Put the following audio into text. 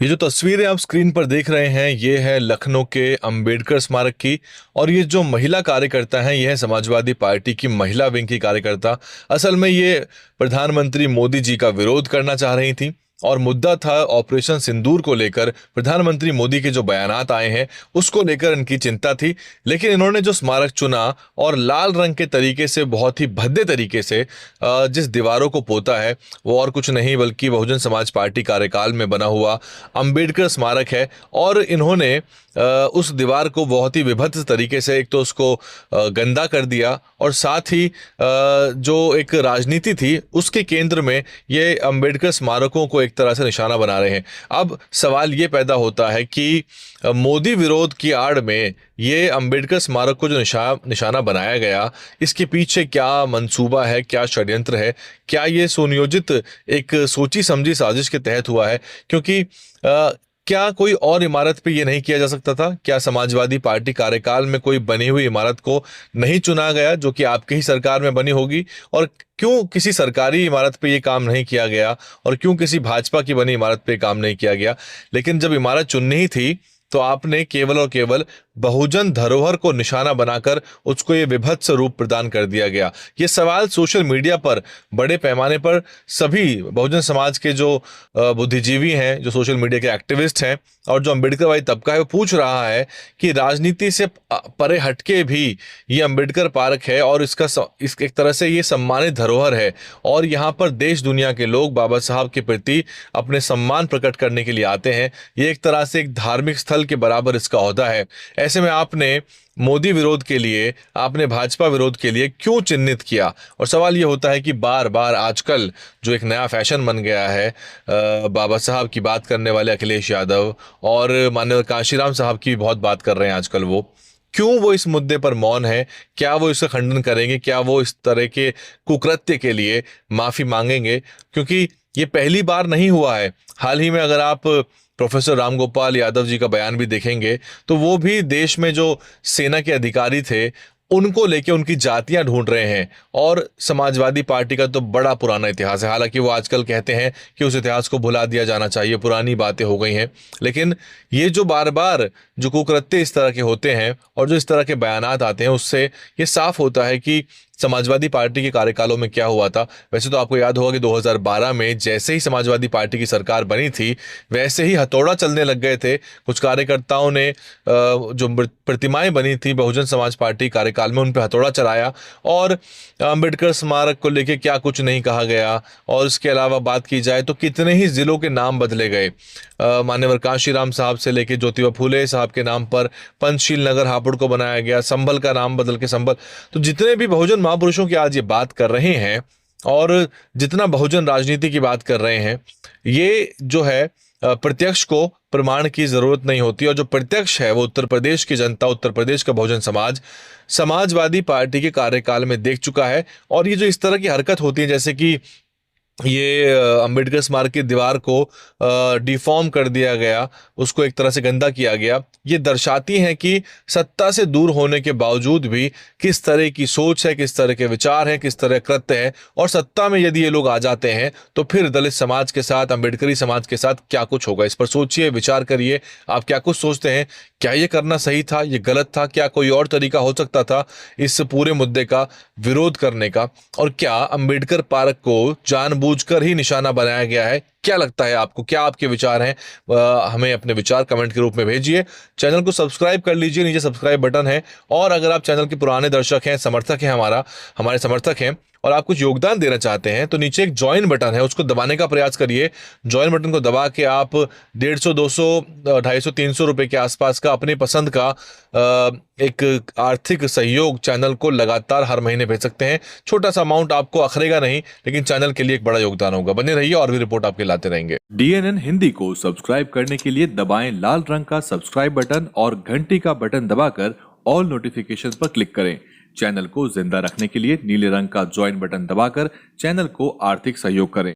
ये जो तस्वीरें आप स्क्रीन पर देख रहे हैं ये है लखनऊ के अंबेडकर स्मारक की। और ये जो महिला कार्यकर्ता हैं ये है समाजवादी पार्टी की महिला विंग की कार्यकर्ता। असल में ये प्रधानमंत्री मोदी जी का विरोध करना चाह रही थी और मुद्दा था ऑपरेशन सिंदूर को लेकर। प्रधानमंत्री मोदी के जो बयानात आए हैं उसको लेकर इनकी चिंता थी। लेकिन इन्होंने जो स्मारक चुना और लाल रंग के तरीके से बहुत ही भद्दे तरीके से जिस दीवारों को पोता है वो और कुछ नहीं बल्कि बहुजन समाज पार्टी कार्यकाल में बना हुआ अंबेडकर स्मारक है। और इन्होंने उस दीवार को बहुत ही विभत्स तरीके से एक तो उसको गंदा कर दिया और साथ ही जो एक राजनीति थी उसके केंद्र में ये अंबेडकर स्मारकों को एक तरह से निशाना बना रहे हैं। अब सवाल ये पैदा होता है कि मोदी विरोध की आड़ में ये अंबेडकर स्मारक को जो निशाना बनाया गया इसके पीछे क्या मंसूबा है, क्या षड्यंत्र है, क्या ये सुनियोजित एक सोची समझी साजिश के तहत हुआ है? क्योंकि क्या कोई और इमारत पे ये नहीं किया जा सकता था? क्या समाजवादी पार्टी कार्यकाल में कोई बनी हुई इमारत को नहीं चुना गया जो कि आपकी ही सरकार में बनी होगी? और क्यों किसी सरकारी इमारत पे ये काम नहीं किया गया और क्यों किसी भाजपा की बनी इमारत पे काम नहीं किया गया? लेकिन जब इमारत चुननी ही थी तो आपने केवल और केवल बहुजन धरोहर को निशाना बनाकर उसको ये विभत्स रूप प्रदान कर दिया गया। ये सवाल सोशल मीडिया पर बड़े पैमाने पर सभी बहुजन समाज के जो बुद्धिजीवी हैं, जो सोशल मीडिया के एक्टिविस्ट हैं और जो अम्बेडकरवादी तबका है वो पूछ रहा है कि राजनीति से परे हटके भी ये अम्बेडकर पार्क है और इस एक तरह से ये सम्मानित धरोहर है और यहाँ पर देश दुनिया के लोग बाबा साहब के प्रति अपने सम्मान प्रकट करने के लिए आते हैं। ये एक तरह से एक धार्मिक स्थल के बराबर इसका ओहदा है। ऐसे में आपने मोदी विरोध के लिए, आपने भाजपा विरोध के लिए क्यों चिन्हित किया? और सवाल ये होता है कि बार बार आजकल जो एक नया फैशन बन गया है, बाबा साहब की बात करने वाले अखिलेश यादव और माननीय कांशीराम साहब की भी बहुत बात कर रहे हैं आजकल, वो क्यों वो इस मुद्दे पर मौन है? क्या वो इसका खंडन करेंगे? क्या वो इस तरह के कुकृत्य के लिए माफी मांगेंगे? क्योंकि ये पहली बार नहीं हुआ है। हाल ही में अगर आप प्रोफेसर रामगोपाल यादव जी का बयान भी देखेंगे तो वो भी देश में जो सेना के अधिकारी थे उनको लेके उनकी जातियां ढूंढ रहे हैं। और समाजवादी पार्टी का तो बड़ा पुराना इतिहास है, हालांकि वो आजकल कहते हैं कि उस इतिहास को भुला दिया जाना चाहिए, पुरानी बातें हो गई हैं। लेकिन ये जो बार बार जो कुकृत्य इस तरह के होते हैं और जो इस तरह के बयानात आते हैं उससे ये साफ होता है कि समाजवादी पार्टी के कार्यकालों में क्या हुआ था। वैसे तो आपको याद होगा कि 2012 में जैसे ही समाजवादी पार्टी की सरकार बनी थी वैसे ही हथौड़ा चलने लग गए थे। कुछ कार्यकर्ताओं ने जो प्रतिमाएं बनी थी बहुजन समाज पार्टी कार्यकाल में उन पर हथौड़ा चलाया और अंबेडकर स्मारक को लेके क्या कुछ नहीं कहा गया। और इसके अलावा बात की जाए तो कितने ही जिलों के नाम बदले गए। मान्यवर कांशीराम साहब से लेके ज्योतिबा फूले साहब के नाम पर पंचशील नगर हापुड़ को बनाया गया, संभल का नाम बदल के संभल। तो जितने भी बहुजन महापुरुषों की आज ये बात कर रहे हैं और जितना बहुजन राजनीति की बात कर रहे हैं, ये जो है प्रत्यक्ष को प्रमाण की जरूरत नहीं होती। और जो प्रत्यक्ष है वो उत्तर प्रदेश की जनता, उत्तर प्रदेश का बहुजन समाज समाजवादी पार्टी के कार्यकाल में देख चुका है। और ये जो इस तरह की हरकत होती है जैसे कि ये अंबेडकर स्मारक की दीवार को डिफॉर्म कर दिया गया, उसको एक तरह से गंदा किया गया, ये दर्शाती हैं कि सत्ता से दूर होने के बावजूद भी किस तरह की सोच है, किस तरह के विचार हैं, किस तरह कृत्य है। और सत्ता में यदि ये लोग आ जाते हैं तो फिर दलित समाज के साथ, अंबेडकरी समाज के साथ क्या कुछ होगा? इस पर सोचिए, विचार करिए। आप क्या कुछ सोचते हैं? क्या ये करना सही था, ये गलत था? क्या कोई और तरीका हो सकता था इस पूरे मुद्दे का विरोध करने का? और क्या अंबेडकर पार्क को जानबूझकर ही निशाना बनाया गया है? क्या लगता है आपको? क्या आपके विचार हैं? हमें अपने विचार कमेंट के रूप में भेजिए। चैनल को सब्सक्राइब कर लीजिए, नीचे सब्सक्राइब बटन है। और अगर आप चैनल के पुराने दर्शक हैं, समर्थक हैं, हमारे समर्थक हैं और आप कुछ योगदान देना चाहते हैं तो नीचे एक ज्वाइन बटन है, उसको दबाने का प्रयास करिए। ज्वाइन बटन को दबा के आप 150, 200, 250, 300 रुपए के आसपास का अपनी पसंद का एक आर्थिक सहयोग चैनल को लगातार हर महीने भेज सकते हैं। छोटा सा अमाउंट आपको अखरेगा नहीं, लेकिन चैनल के लिए एक बड़ा योगदान होगा। बने रहिए और भी रिपोर्ट आपके लाते रहेंगे। DNN हिंदी को सब्सक्राइब करने के लिए दबाएं लाल रंग का सब्सक्राइब बटन और घंटी का बटन दबाकर ऑल नोटिफिकेशन पर क्लिक करें। चैनल को जिंदा रखने के लिए नीले रंग का ज्वाइन बटन दबाकर चैनल को आर्थिक सहयोग करें।